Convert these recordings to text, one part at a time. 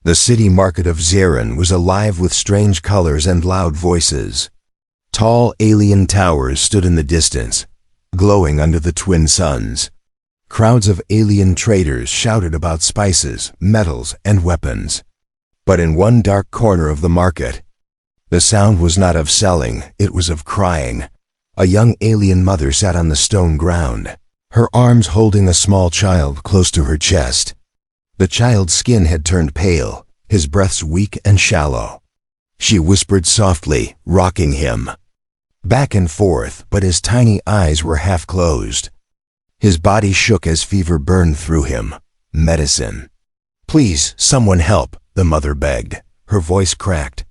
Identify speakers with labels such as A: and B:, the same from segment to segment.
A: The city market of Zarin was alive with strange colors and loud voices. Tall alien towers stood in the distance, glowing under the twin suns. Crowds of alien traders shouted about spices, metals, and weapons. But in one dark corner of the market, the sound was not of selling, it was of crying. A young alien mother sat on the stone ground, her arms holding a small child close to her chest. The child's skin had turned pale, his breaths weak and shallow. She whispered softly, rocking him back and forth, but his tiny eyes were half closed. His body shook as fever burned through him. Medicine. "Please, someone help," the mother begged. Her voice cracked.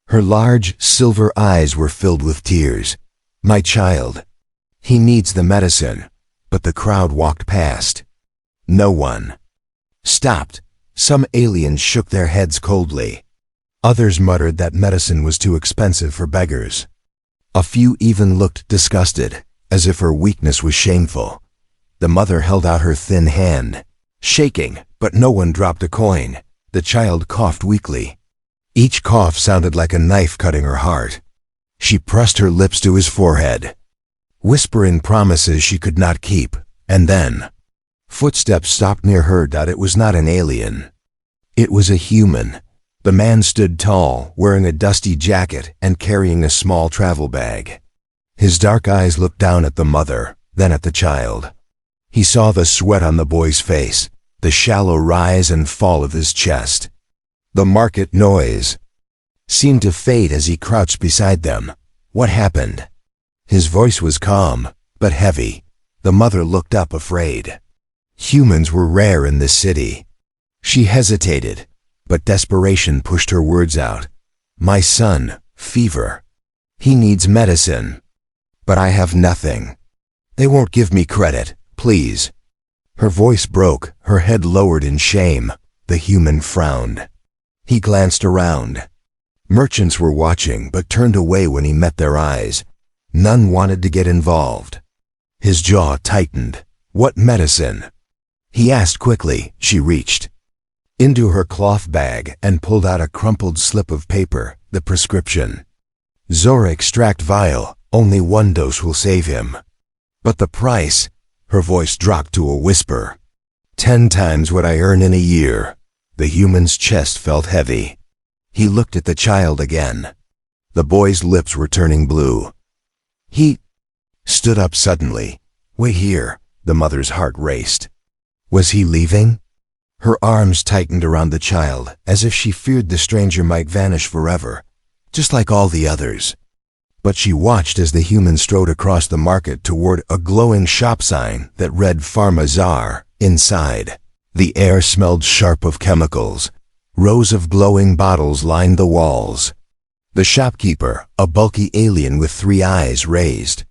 A: Her large, silver eyes were filled with tears. "My child. He needs the medicine." But the crowd walked past. No one stopped. Some aliens shook their heads coldly. Others muttered that medicine was too expensive for beggars. A few even looked disgusted, as if her weakness was shameful. The mother held out her thin hand, shaking, but no one dropped a coin. The child coughed weakly. Each cough sounded like a knife cutting her heart. She pressed her lips to his forehead, whispering promises she could not keep, and then footsteps stopped near her. It was not an alien. It was a human. The man stood tall, wearing a dusty jacket and carrying a small travel bag. His dark eyes looked down at the mother, then at the child. He saw the sweat on the boy's face, the shallow rise and fall of his chest. The market noise seemed to fade as he crouched beside them. "What happened?" His voice was calm, but heavy. The mother looked up, afraid. Humans were rare in this city. She hesitated, but desperation pushed her words out. "My son, fever. He needs medicine. But I have nothing. They won't give me credit, please." Her voice broke, her head lowered in shame. The human frowned. He glanced around. Merchants were watching, but turned away when he met their eyes. None wanted to get involved. His jaw tightened. "What medicine?" he asked quickly. She reached into her cloth bag and pulled out a crumpled slip of paper, the prescription. "Zora extract vial, only 1 dose will save him." "But the price," her voice dropped to a whisper. 10 times what I earn in a year." The human's chest felt heavy. He looked at the child again. The boy's lips were turning blue. He stood up suddenly. "Wait here." The mother's heart raced. Was he leaving? Her arms tightened around the child, as if she feared the stranger might vanish forever, just like all the others. But she watched as the human strode across the market toward a glowing shop sign that read Pharma Czar. Inside, the air smelled sharp of chemicals. Rows of glowing bottles lined the walls. The shopkeeper, a bulky alien with 3 eyes, raised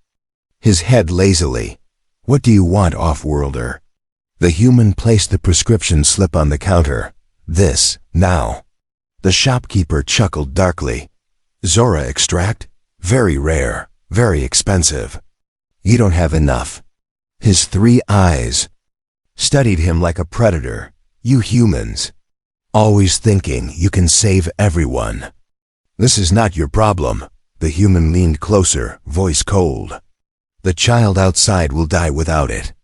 A: his head lazily. "What do you want, off-worlder?" The human placed the prescription slip on the counter. "This, now." The shopkeeper chuckled darkly. "Zora extract? Very rare, very expensive. You don't have enough." His 3 eyes studied him like a predator. "You humans, always thinking you can save everyone. This is not your problem." The human leaned closer, voice cold. "The child outside will die without it."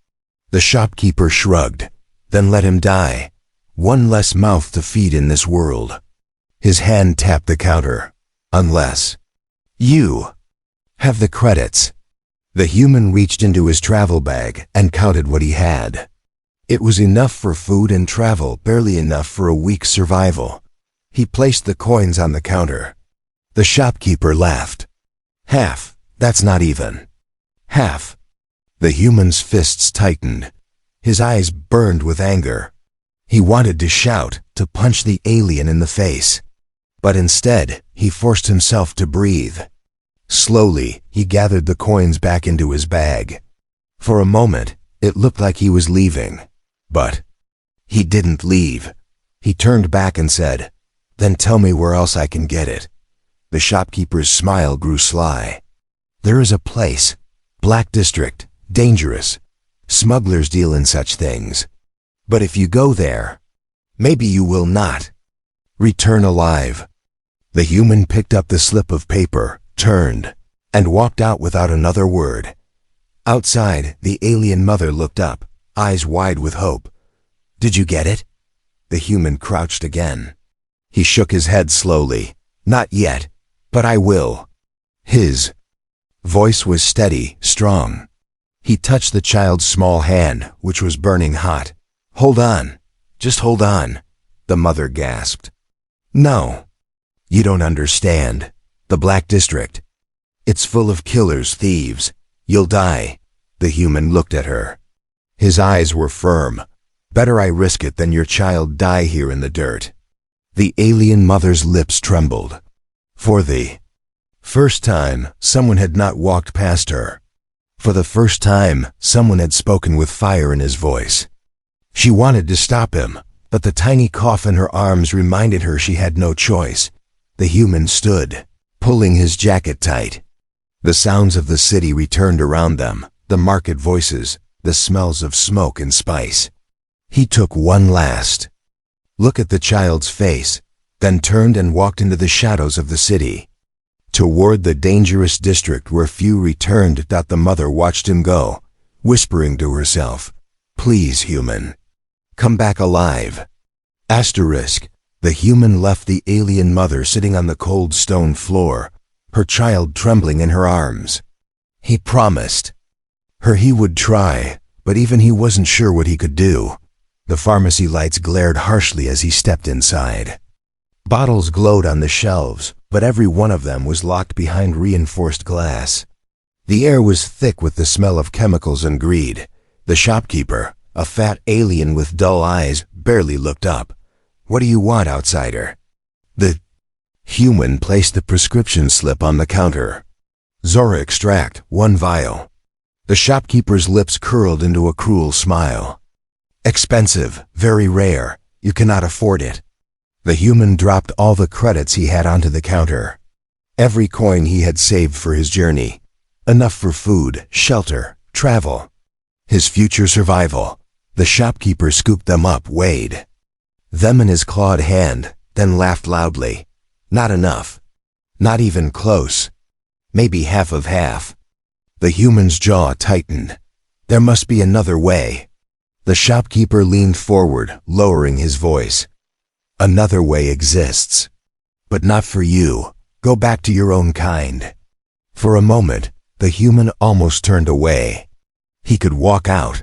A: The shopkeeper shrugged. "Then let him die. One less mouth to feed in this world." His hand tapped the counter. "Unless you have the credits." The human reached into his travel bag and counted what he had. It was enough for food and travel, barely enough for a week's survival. He placed the coins on the counter. The shopkeeper laughed. "Half, that's not even." "Half." The human's fists tightened. His eyes burned with anger. He wanted to shout, to punch the alien in the face. But instead, he forced himself to breathe. Slowly, he gathered the coins back into his bag. For a moment, it looked like he was leaving. But he didn't leave. He turned back and said, "Then tell me where else I can get it." The shopkeeper's smile grew sly. "There is a place. Black District. Dangerous. Smugglers deal in such things. But if you go there, maybe you will not." Return alive. The human picked up the slip of paper, turned, and walked out without another word. Outside, the alien mother looked up, eyes wide with hope. Did you get it? The human crouched again. He shook his head slowly. Not yet, but I will. His voice was steady, strong. He touched the child's small hand, which was burning hot. Hold on. Just hold on, the mother gasped. No. You don't understand. The Black District. It's full of killers, thieves. You'll die. The human looked at her. His eyes were firm. Better I risk it than your child die here in the dirt. The alien mother's lips trembled. For the first time, someone had not walked past her. For the first time, someone had spoken with fire in his voice. She wanted to stop him, but the tiny cough in her arms reminded her she had no choice. The human stood, pulling his jacket tight. The sounds of the city returned around them, the market voices, the smells of smoke and spice. He took one last look at the child's face, then turned and walked into the shadows of the city. Toward the dangerous district where few returned. The mother watched him go, whispering to herself, Please, human, come back alive. Asterisk. The human left the alien mother sitting on the cold stone floor, her child trembling in her arms. He promised her he would try, but even he wasn't sure what he could do. The pharmacy lights glared harshly as he stepped inside. Bottles glowed on the shelves, but every one of them was locked behind reinforced glass. The air was thick with the smell of chemicals and greed. The shopkeeper, a fat alien with dull eyes, barely looked up. What do you want, outsider? The human placed the prescription slip on the counter. Zora extract, 1 vial. The shopkeeper's lips curled into a cruel smile. Expensive, very rare. You cannot afford it. The human dropped all the credits he had onto the counter. Every coin he had saved for his journey. Enough for food, shelter, travel. His future survival. The shopkeeper scooped them up, weighed them in his clawed hand, then laughed loudly. Not enough. Not even close. Maybe half of half. The human's jaw tightened. There must be another way. The shopkeeper leaned forward, lowering his voice. Another way exists. But not for you. Go back to your own kind. For a moment, the human almost turned away. He could walk out.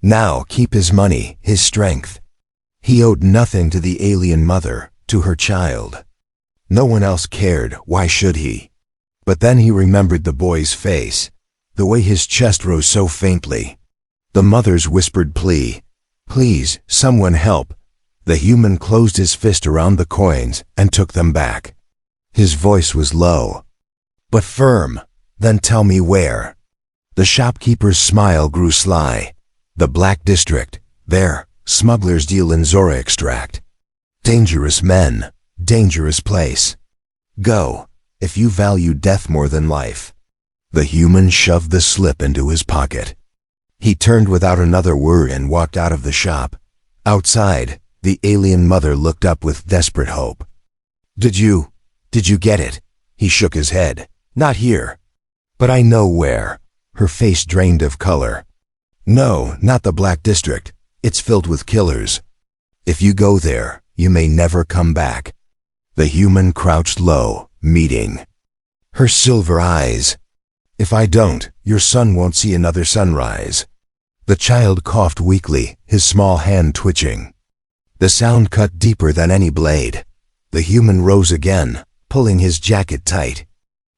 A: Now keep his money, his strength. He owed nothing to the alien mother, to her child. No one else cared, why should he? But then he remembered the boy's face, the way his chest rose so faintly. The mother's whispered plea, Please, someone help. The human closed his fist around the coins and took them back. His voice was low, but firm. Then tell me where. The shopkeeper's smile grew sly. The Black District, there, smugglers deal in Zora extract. Dangerous men, dangerous place. Go, if you value death more than life. The human shoved the slip into his pocket. He turned without another word and walked out of the shop. Outside, the alien mother looked up with desperate hope. Did you get it? He shook his head. Not here. But I know where. Her face drained of color. No, not the Black District. It's filled with killers. If you go there, you may never come back. The human crouched low, meeting her silver eyes. If I don't, your son won't see another sunrise. The child coughed weakly, his small hand twitching. The sound cut deeper than any blade. The human rose again, pulling his jacket tight.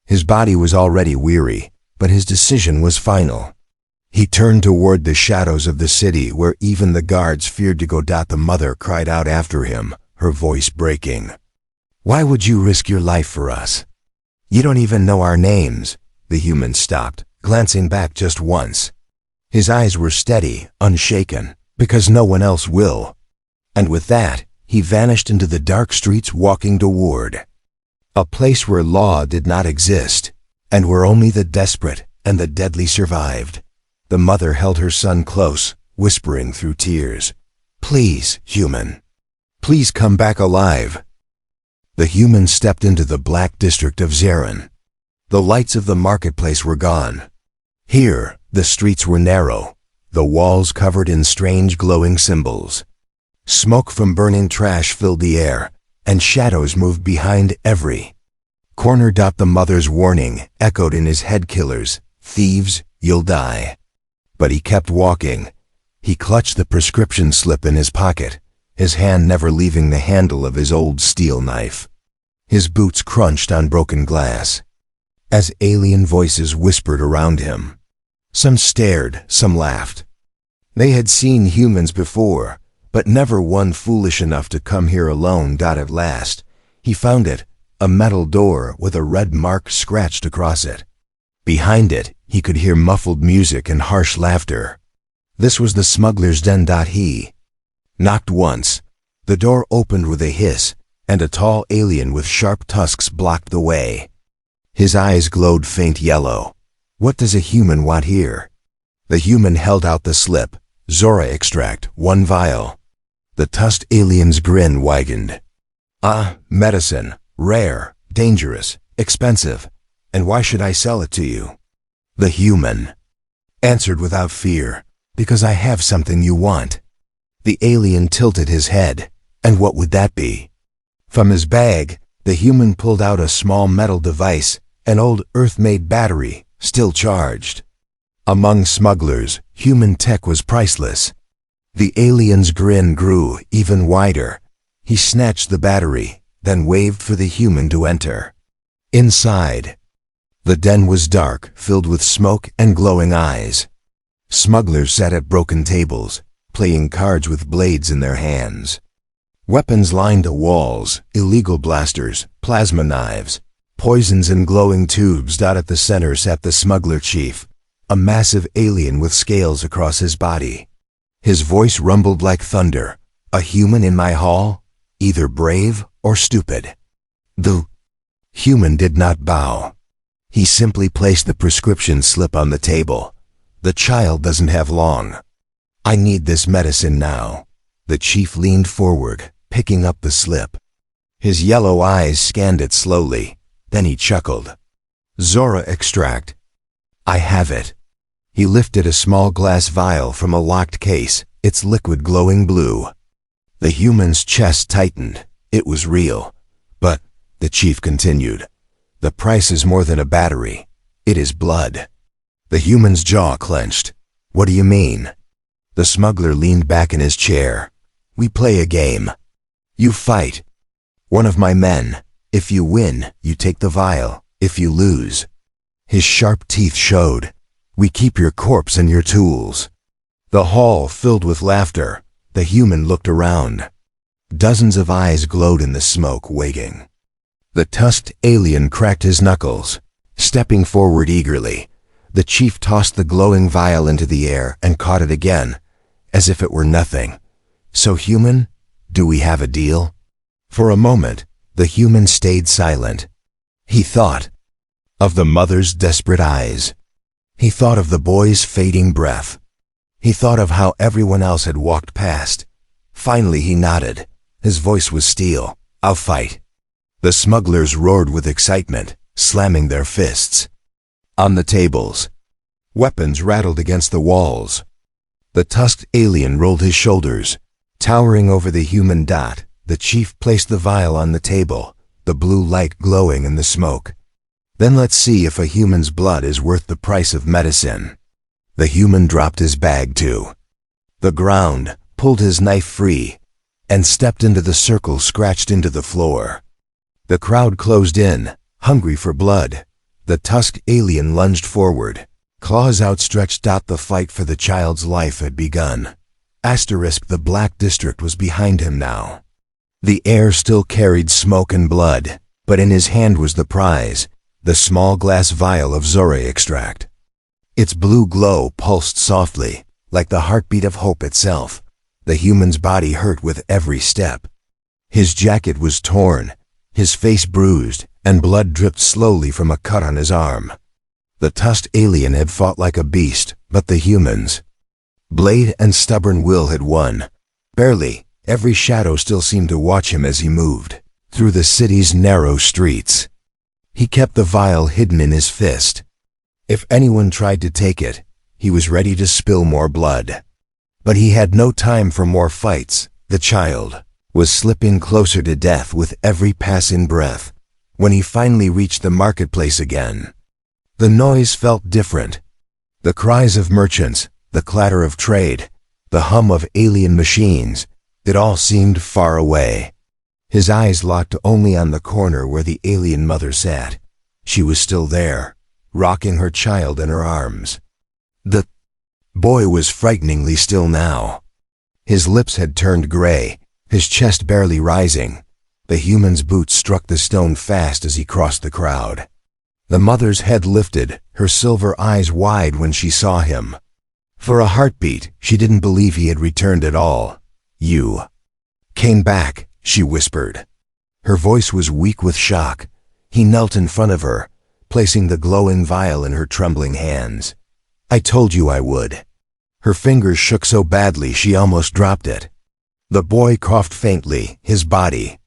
A: His body was already weary, but his decision was final. He turned toward the shadows of the city where even the guards feared to go. The mother cried out after him, her voice breaking. Why would you risk your life for us? You don't even know our names. The human stopped, glancing back just once. His eyes were steady, unshaken, because no one else will. And with that, he vanished into the dark streets, walking toward a place where law did not exist, and where only the desperate and the deadly survived. The mother held her son close, whispering through tears, Please, human. Please come back alive. The human stepped into the black district of Zeren. The lights of the marketplace were gone. Here, the streets were narrow, the walls covered in strange glowing symbols. Smoke from burning trash filled the air, and shadows moved behind every corner. The mother's warning echoed in his head: killers, thieves, you'll die. But he kept walking. He clutched the prescription slip in his pocket, his hand never leaving the handle of his old steel knife. His boots crunched on broken glass as alien voices whispered around him. Some stared, some laughed. They had seen humans before, but never one foolish enough to come here alone. At last, he found it, a metal door with a red mark scratched across it. Behind it, he could hear muffled music and harsh laughter. This was the smuggler's den. He knocked once. The door opened with a hiss, and a tall alien with sharp tusks blocked the way. His eyes glowed faint yellow. What does a human want here? The human held out the slip. Zora extract, 1 vial. The tusked alien's grin widened. Medicine. Rare, dangerous, expensive. And why should I sell it to you? The human answered without fear. Because I have something you want. The alien tilted his head. And what would that be? From his bag, the human pulled out a small metal device, an old Earth-made battery, still charged. Among smugglers, human tech was priceless. The alien's grin grew even wider. He snatched the battery, then waved for the human to enter. Inside, the den was dark, filled with smoke and glowing eyes. Smugglers sat at broken tables, playing cards with blades in their hands. Weapons lined the walls: illegal blasters, plasma knives, poisons in glowing tubes. At the center sat the smuggler chief, a massive alien with scales across his body. His voice rumbled like thunder. A human in my hall? Either brave or stupid. The human did not bow. He simply placed the prescription slip on the table. The child doesn't have long. I need this medicine now. The chief leaned forward, picking up the slip. His yellow eyes scanned it slowly. Then he chuckled. Zora extract. I have it. He lifted a small glass vial from a locked case, its liquid glowing blue. The human's chest tightened. It was real. But, the chief continued, the price is more than a battery. It is blood. The human's jaw clenched. What do you mean? The smuggler leaned back in his chair. We play a game. You fight one of my men. If you win, you take the vial. If you lose. His sharp teeth showed. We keep your corpse and your tools. The hall filled with laughter. The human looked around. Dozens of eyes glowed in the smoke, waiting. The tusked alien cracked his knuckles. Stepping forward eagerly, the chief tossed the glowing vial into the air and caught it again, as if it were nothing. So human, do we have a deal? For a moment, the human stayed silent. He thought of the mother's desperate eyes. He thought of the boy's fading breath. He thought of how everyone else had walked past. Finally he nodded. His voice was steel. I'll fight. The smugglers roared with excitement, slamming their fists on the tables. Weapons rattled against the walls. The tusked alien rolled his shoulders. Towering over the human, the chief placed the vial on the table, the blue light glowing in the smoke. Then let's see if a human's blood is worth the price of medicine. The human dropped his bag to the ground, pulled his knife free, and stepped into the circle scratched into the floor. The crowd closed in, hungry for blood. The tusked alien lunged forward, claws outstretched. The fight for the child's life had begun. The Black District was behind him now. The air still carried smoke and blood, but in his hand was the prize, the small glass vial of Zora extract. Its blue glow pulsed softly, like the heartbeat of hope itself. The human's body hurt with every step. His jacket was torn, his face bruised, and blood dripped slowly from a cut on his arm. The tusked alien had fought like a beast, but the human's blade and stubborn will had won. Barely, every shadow still seemed to watch him as he moved. through the city's narrow streets. He kept the vial hidden in his fist. If anyone tried to take it, he was ready to spill more blood. But he had no time for more fights. The child was slipping closer to death with every passing breath. When he finally reached the marketplace again, the noise felt different. The cries of merchants, the clatter of trade, the hum of alien machines, it all seemed far away. His eyes locked only on the corner where the alien mother sat. She was still there, rocking her child in her arms. The boy was frighteningly still now. His lips had turned gray, his chest barely rising. The human's boots struck the stone fast as he crossed the crowd. The mother's head lifted, her silver eyes wide when she saw him. For a heartbeat, she didn't believe he had returned at all. "You came back," she whispered. Her voice was weak with shock. He knelt in front of her, placing the glowing vial in her trembling hands. "I told you I would." Her fingers shook so badly she almost dropped it. The boy coughed faintly, his body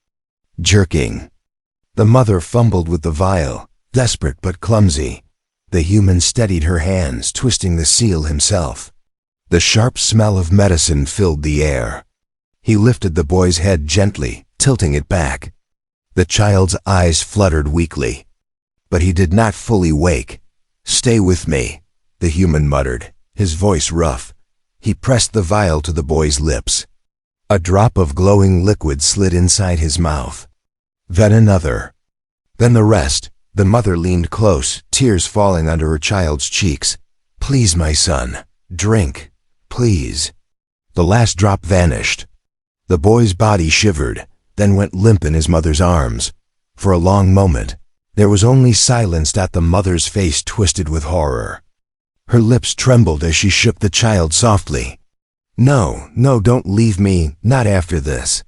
A: jerking. The mother fumbled with the vial, desperate but clumsy. The human steadied her hands, twisting the seal himself. The sharp smell of medicine filled the air. He lifted the boy's head gently, tilting it back. The child's eyes fluttered weakly. But he did not fully wake. "Stay with me," the human muttered, his voice rough. He pressed the vial to the boy's lips. A drop of glowing liquid slid inside his mouth. Then another. Then the rest. The mother leaned close, tears falling under her child's cheeks. "Please, my son, drink, please." The last drop vanished. The boy's body shivered, then went limp in his mother's arms. For a long moment, there was only silence. The mother's face twisted with horror. Her lips trembled as she shook the child softly. "No, no, don't leave me, not after this."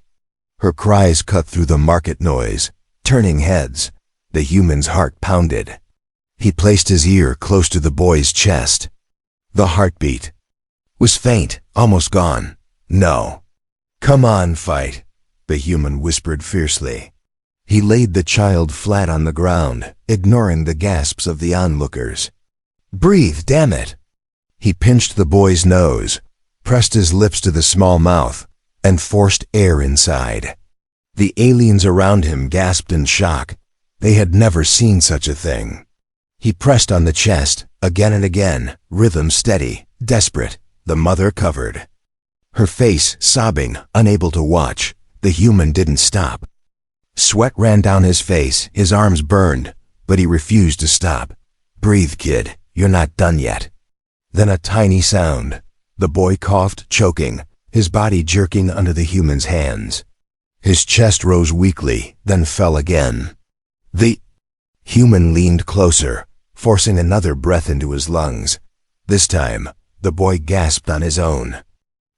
A: Her cries cut through the market noise, turning heads. The human's heart pounded. He placed his ear close to the boy's chest. The heartbeat was faint, almost gone. "No. Come on, fight," the human whispered fiercely. He laid the child flat on the ground, ignoring the gasps of the onlookers. "Breathe, damn it!" He pinched the boy's nose, pressed his lips to the small mouth, and forced air inside. The aliens around him gasped in shock. They had never seen such a thing. He pressed on the chest, again and again, rhythm steady, desperate. The mother covered her face, sobbing, unable to watch. The human didn't stop. Sweat ran down his face, his arms burned, but he refused to stop. "Breathe, kid, you're not done yet." Then a tiny sound. The boy coughed, choking, his body jerking under the human's hands. His chest rose weakly, then fell again. The human leaned closer, forcing another breath into his lungs. This time, the boy gasped on his own.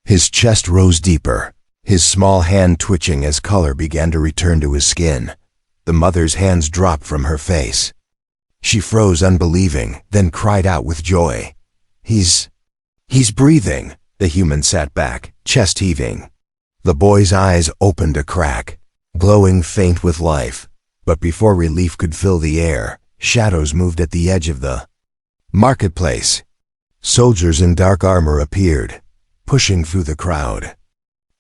A: His chest rose deeper, his small hand twitching as color began to return to his skin. The mother's hands dropped from her face. She froze unbelieving, then cried out with joy. He's breathing." The human sat back, chest heaving. The boy's eyes opened a crack, glowing faint with life. But before relief could fill the air, shadows moved at the edge of the marketplace. Soldiers in dark armor appeared, pushing through the crowd.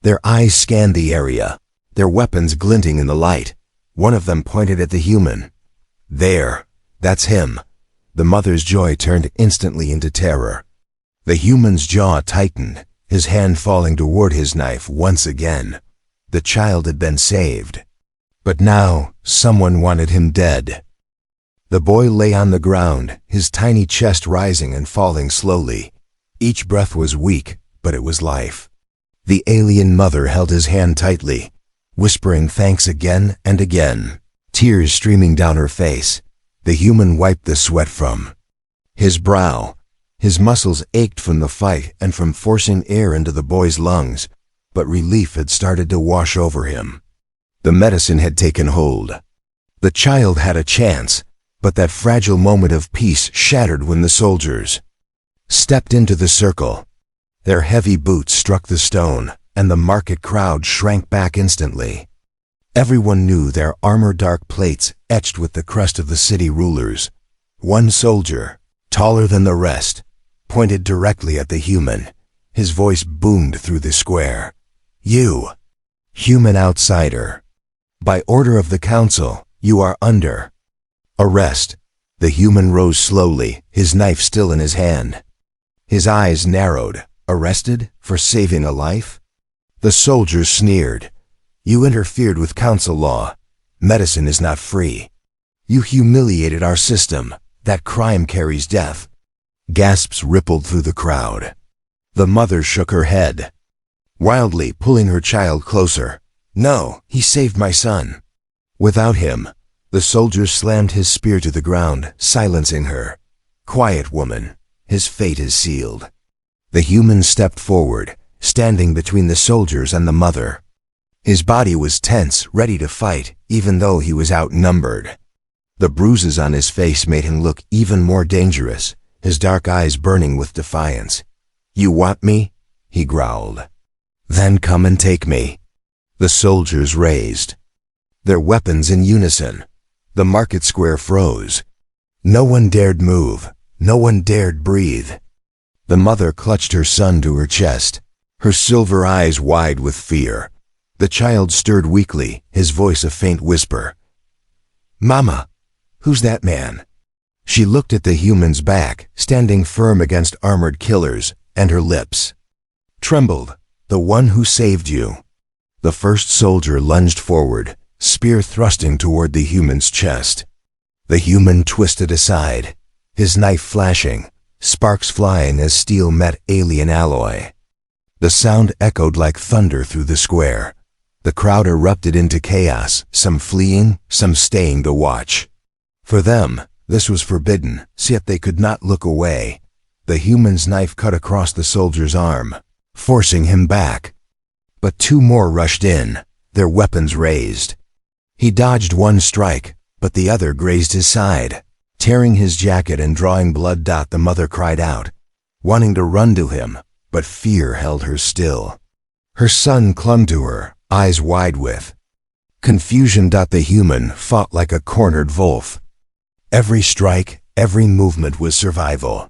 A: Their eyes scanned the area, their weapons glinting in the light. One of them pointed at the human. "There, that's him." The mother's joy turned instantly into terror. The human's jaw tightened, his hand falling toward his knife once again. The child had been saved. But now, someone wanted him dead. The boy lay on the ground, his tiny chest rising and falling slowly. Each breath was weak, but it was life. The alien mother held his hand tightly, whispering thanks again and again, tears streaming down her face. The human wiped the sweat from his brow. His muscles ached from the fight and from forcing air into the boy's lungs, but relief had started to wash over him. The medicine had taken hold. The child had a chance, but that fragile moment of peace shattered when the soldiers stepped into the circle. Their heavy boots struck the stone, and the market crowd shrank back instantly. Everyone knew their armor dark plates etched with the crest of the city rulers. One soldier, taller than the rest, pointed directly at the human. His voice boomed through the square. "You, human outsider. By order of the council, you are under arrest." The human rose slowly, his knife still in his hand. His eyes narrowed. "Arrested for saving a life?" The soldiers sneered. "You interfered with council law. Medicine is not free. You humiliated our system. That crime carries death." Gasps rippled through the crowd. The mother shook her head, wildly pulling her child closer. "No, he saved my son." Without him, the soldier slammed his spear to the ground, silencing her. "Quiet, woman. His fate is sealed." The human stepped forward, standing between the soldiers and the mother. His body was tense, ready to fight, even though he was outnumbered. The bruises on his face made him look even more dangerous, his dark eyes burning with defiance. "You want me?" he growled. "Then come and take me." The soldiers raised their weapons in unison. The market square froze. No one dared move. No one dared breathe. The mother clutched her son to her chest, her silver eyes wide with fear. The child stirred weakly, his voice a faint whisper. "Mama, who's that man?" She looked at the human's back, standing firm against armored killers, and her lips trembled. "The one who saved you." The first soldier lunged forward, spear thrusting toward the human's chest. The human twisted aside, his knife flashing, sparks flying as steel met alien alloy. The sound echoed like thunder through the square. The crowd erupted into chaos, some fleeing, some staying to watch. For them, this was forbidden, yet they could not look away. The human's knife cut across the soldier's arm, forcing him back. But two more rushed in, their weapons raised. He dodged one strike, but the other grazed his side. Tearing his jacket and drawing blood. The mother cried out, wanting to run to him, but fear held her still. Her son clung to her, eyes wide with confusion. The human fought like a cornered wolf. Every strike, every movement was survival.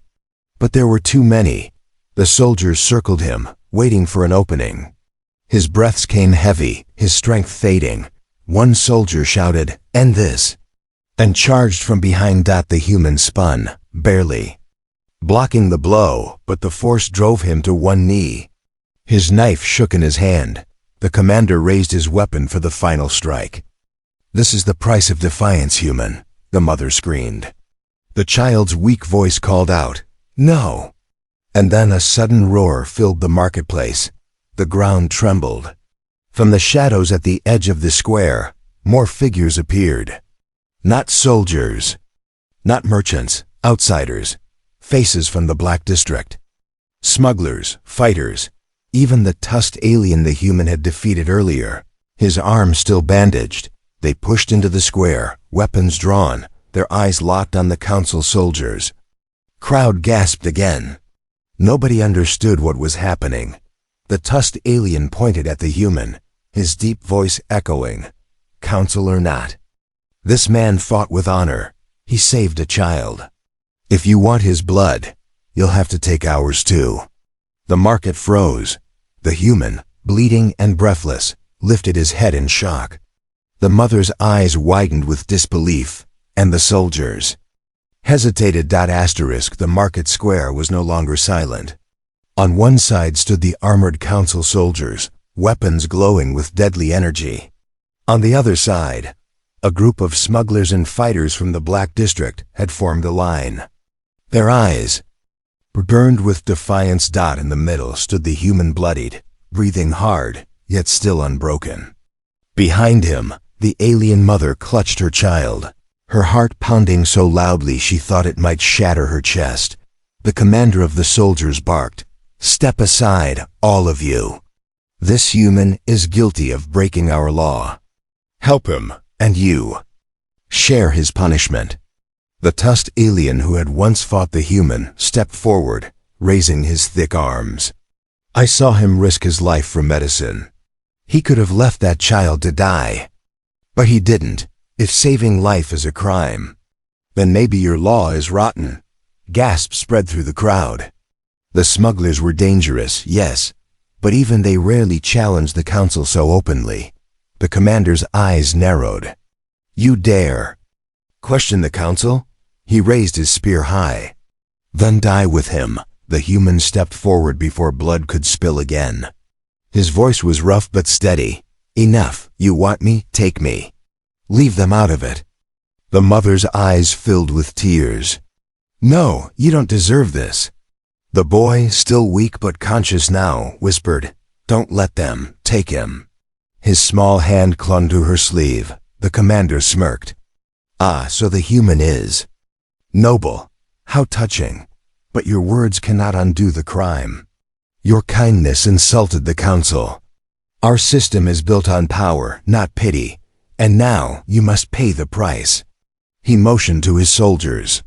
A: But there were too many. The soldiers circled him, waiting for an opening. His breaths came heavy, his strength fading. One soldier shouted, "End this," and charged from behind. The human spun, barely blocking the blow, but the force drove him to one knee. His knife shook in his hand. The commander raised his weapon for the final strike. "This is the price of defiance, human," the mother screamed. The child's weak voice called out, "No!" And then a sudden roar filled the marketplace. The ground trembled. From the shadows at the edge of the square, more figures appeared. Not soldiers, not merchants, outsiders, faces from the Black District. Smugglers, fighters, even the tusked alien the human had defeated earlier. His arm still bandaged, they pushed into the square, weapons drawn, their eyes locked on the council soldiers. Crowd gasped again. Nobody understood what was happening. The tusked alien pointed at the human, his deep voice echoing, "Council or not. This man fought with honor. He saved a child. If you want his blood, you'll have to take ours too." The market froze. The human, bleeding and breathless, lifted his head in shock. The mother's eyes widened with disbelief, and the soldiers hesitated. The market square was no longer silent. On one side stood the armored council soldiers, weapons glowing with deadly energy. On the other side, a group of smugglers and fighters from the Black District had formed a line. Their eyes burned with defiance. In the middle stood the human, bloodied, breathing hard, yet still unbroken. Behind him, the alien mother clutched her child, her heart pounding so loudly she thought it might shatter her chest. The commander of the soldiers barked, "Step aside, all of you. This human is guilty of breaking our law. Help him, and you share his punishment." The tusked alien who had once fought the human stepped forward, raising his thick arms. "I saw him risk his life for medicine. He could have left that child to die. But he didn't. If saving life is a crime, then maybe your law is rotten. Gasps spread through the crowd. The smugglers were dangerous, yes, but even they rarely challenged the council so openly. The commander's eyes narrowed. You dare question the council? He raised his spear high. Then die with him. The human stepped forward before blood could spill again. His voice was rough but steady. Enough. You want me? Take me. Leave them out of it. The mother's eyes filled with tears. No, you don't deserve this. The boy, still weak but conscious now, whispered, Don't let them. Take him. His small hand clung to her sleeve. The commander smirked. Ah, so the human is noble. How touching. But your words cannot undo the crime. Your kindness insulted the council. Our system is built on power, not pity, and now you must pay the price. He motioned to his soldiers.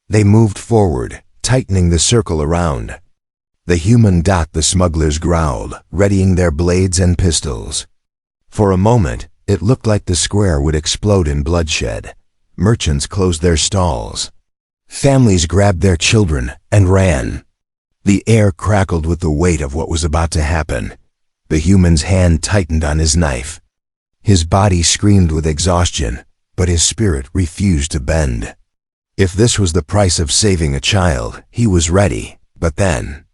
A: They moved forward, tightening the circle around. The human dot the smugglers growled, readying their blades and pistols. For a moment, it looked like the square would explode in bloodshed. Merchants closed their stalls. Families grabbed their children and ran. The air crackled with the weight of what was about to happen. The human's hand tightened on his knife. His body screamed with exhaustion, but his spirit refused to bend. If this was the price of saving a child, he was ready. But then,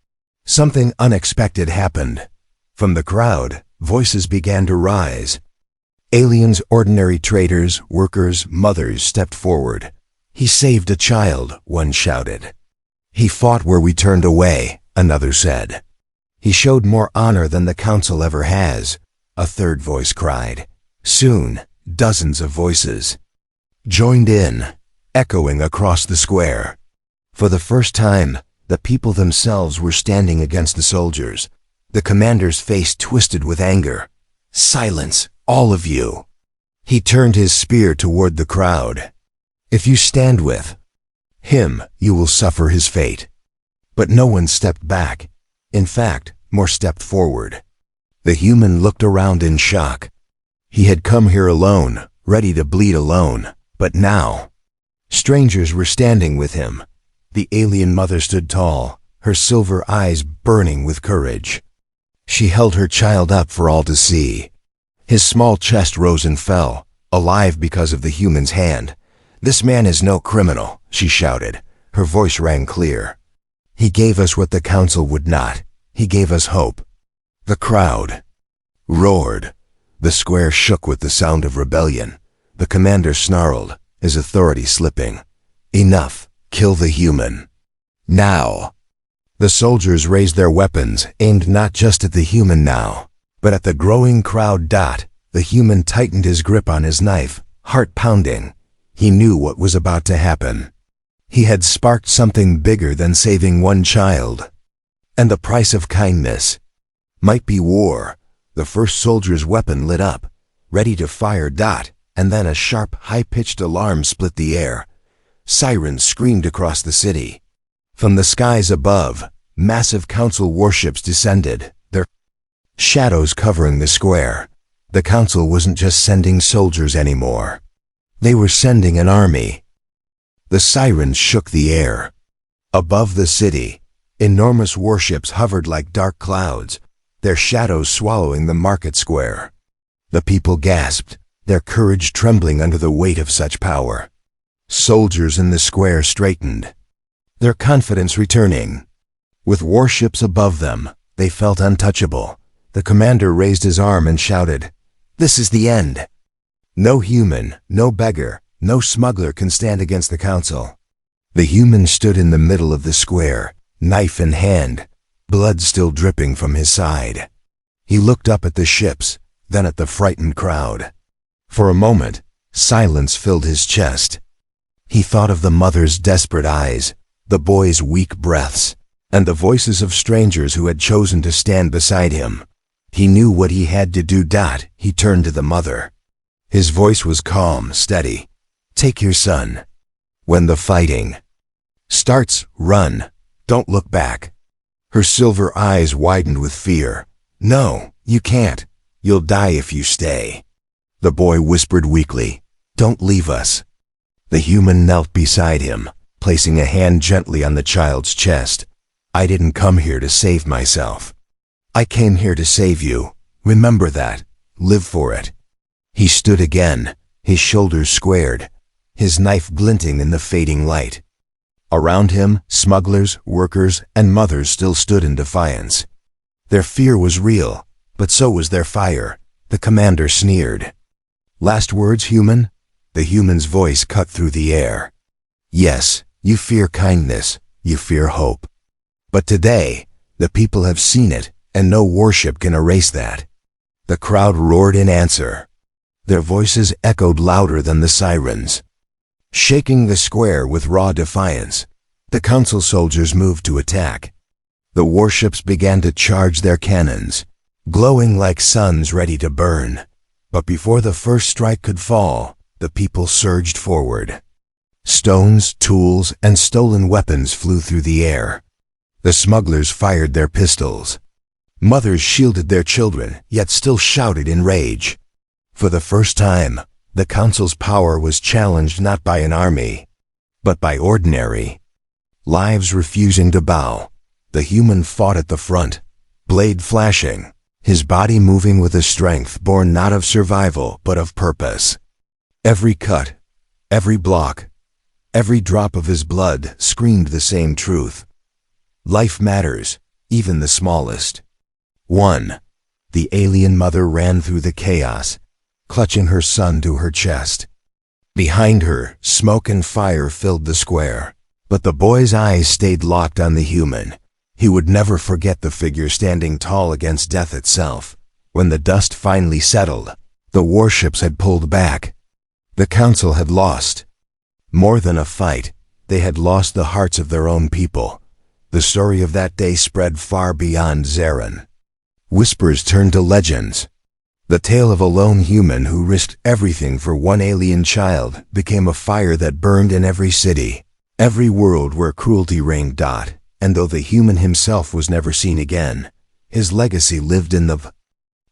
A: something unexpected happened. From the crowd, voices began to rise. Aliens, ordinary traders, workers, mothers stepped forward. He saved a child, one shouted. He fought where we turned away, another said. He showed more honor than the council ever has, a third voice cried. Soon, dozens of voices joined in, echoing across the square. For the first time, the people themselves were standing against the soldiers. The commander's face twisted with anger. Silence, all of you. He turned his spear toward the crowd. If you stand with him, you will suffer his fate. But no one stepped back. In fact, more stepped forward. The human looked around in shock. He had come here alone, ready to bleed alone, but now strangers were standing with him. The alien mother stood tall, her silver eyes burning with courage. She held her child up for all to see. His small chest rose and fell, alive because of the human's hand. This man is no criminal, she shouted. Her voice rang clear. He gave us what the council would not. He gave us hope. The crowd roared. The square shook with the sound of rebellion. The commander snarled, his authority slipping. Enough. Kill the human. Now. The soldiers raised their weapons, aimed not just at the human now, but at the growing crowd. The human tightened his grip on his knife, heart pounding. He knew what was about to happen. He had sparked something bigger than saving one child. And the price of kindness might be war. The first soldier's weapon lit up, ready to fire. And then a sharp, high-pitched alarm split the air. Sirens screamed across the city. From the skies above, massive council warships descended, their shadows covering the square. The council wasn't just sending soldiers anymore. They were sending an army. The sirens shook the air. Above the city, enormous warships hovered like dark clouds, their shadows swallowing the market square. The people gasped, their courage trembling under the weight of such power. Soldiers in the square straightened, their confidence returning. With warships above them, they felt untouchable. The commander raised his arm and shouted, "This is the end. No human, no beggar, no smuggler can stand against the council." The human stood in the middle of the square, knife in hand, blood still dripping from his side. He looked up at the ships, then at the frightened crowd. For a moment, silence filled his chest. He thought of the mother's desperate eyes, the boy's weak breaths, and the voices of strangers who had chosen to stand beside him. He knew what he had to do. He turned to the mother. His voice was calm, steady. "Take your son. When the fighting starts, run. Don't look back." Her silver eyes widened with fear. "No, you can't. You'll die if you stay." The boy whispered weakly, "Don't leave us." The human knelt beside him, placing a hand gently on the child's chest. "I didn't come here to save myself. I came here to save you. Remember that. Live for it." He stood again, his shoulders squared, his knife glinting in the fading light. Around him, smugglers, workers, and mothers still stood in defiance. Their fear was real, but so was their fire. The commander sneered. "Last words, human?" The human's voice cut through the air. "Yes, you fear kindness, you fear hope. But today, the people have seen it, and no worship can erase that." The crowd roared in answer. Their voices echoed louder than the sirens. Shaking the square with raw defiance, the council soldiers moved to attack. The warships began to charge their cannons, glowing like suns ready to burn. But before the first strike could fall, the people surged forward. Stones, tools, and stolen weapons flew through the air. The smugglers fired their pistols. Mothers shielded their children, yet still shouted in rage. For the first time, the council's power was challenged not by an army, but by ordinary lives refusing to bow. The human fought at the front, blade flashing, his body moving with a strength born not of survival but of purpose. Every cut, every block, every drop of his blood screamed the same truth. Life matters, even the smallest. 1. The alien mother ran through the chaos, clutching her son to her chest. Behind her, smoke and fire filled the square, but the boy's eyes stayed locked on the human. He would never forget the figure standing tall against death itself. When the dust finally settled, the warships had pulled back. The council had lost. More than a fight, they had lost the hearts of their own people. The story of that day spread far beyond Zarin. Whispers turned to legends. The tale of a lone human who risked everything for one alien child became a fire that burned in every city, every world where cruelty reigned. And though the human himself was never seen again, his legacy lived in the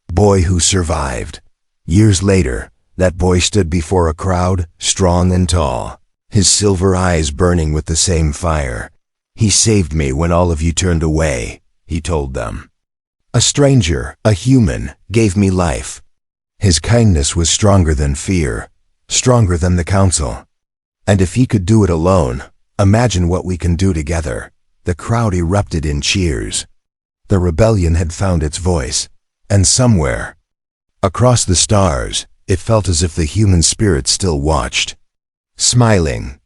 A: boy who survived. Years later, that boy stood before a crowd, strong and tall, his silver eyes burning with the same fire. "He saved me when all of you turned away," he told them. "A stranger, a human, gave me life." His kindness was stronger than fear, stronger than the council. And if he could do it alone, imagine what we can do together. The crowd erupted in cheers. The rebellion had found its voice, and somewhere, across the stars, it felt as if the human spirit still watched, smiling,